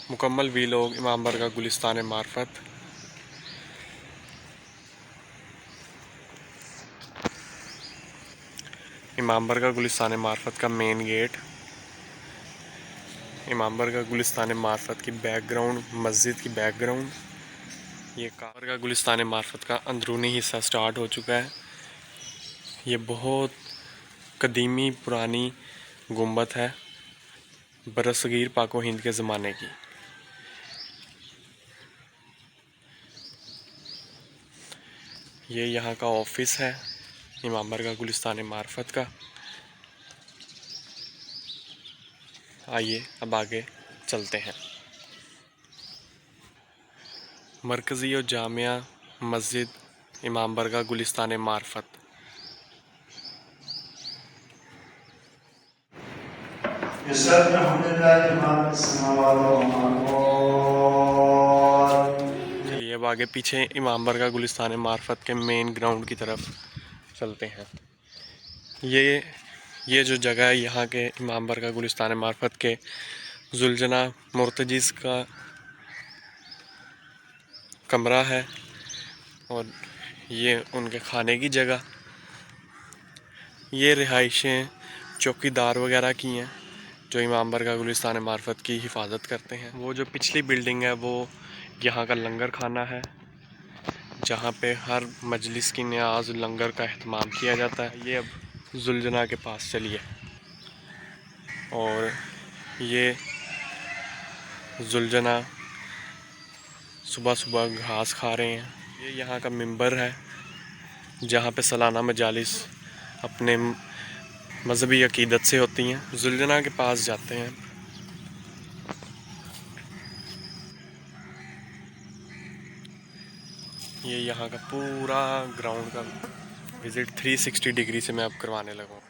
मुकम्मल वीलॉग इमाम बरगाह गुलिस्तान मार्फत। इमाम बरगाह गुलिस्तान मार्फत का मेन गेट, इमाम बरगाह गुलिस्तान मार्फत की बैकग्राउंड, मस्जिद की बैकग्राउंड। ये बरगाह गुलिस्तान मार्फत का अंदरूनी हिस्सा स्टार्ट हो चुका है। ये बहुत कदीमी पुरानी गुंबद है, बरसगीर पाको हिंद के ज़माने की। ये यहाँ का ऑफिस है इमाम बरगाह गुलिस्तान मार्फत का। आइए अब आगे चलते हैं। मरकज़ी और जामिया मस्जिद इमाम बरगाह गुलिस्तान मार्फत। चलिए अब आगे पीछे इमाम बरगाह गुलिस्तान मार्फत के मेन ग्राउंड की तरफ चलते हैं। ये जो जगह है, यहाँ के इमाम बरगाह गुलिस्तान मार्फत के जुलजना मुर्तजिज़ का कमरा है और ये उनके खाने की जगह। ये रिहाइशें चौकीदार वगैरह की हैं जो इमाम बरगाह गुलिस्तान मार्फत की हिफाजत करते हैं। वो जो पिछली बिल्डिंग है वो यहाँ का लंगर खाना है, जहाँ पे हर मजलिस की न्याज लंगर का अहतमाम किया जाता है। ये अब जुलजना के पास चलिए, और ये जुलजना सुबह सुबह घास खा रहे हैं। ये यहाँ का मिंबर है जहाँ पे सालाना मजालिस अपने मजहबी अकीदत से होती हैं। जुलजना के पास जाते हैं। ये यहाँ का पूरा ग्राउंड का विज़िट 360 डिग्री से मैं अब करवाने लगा हूँ।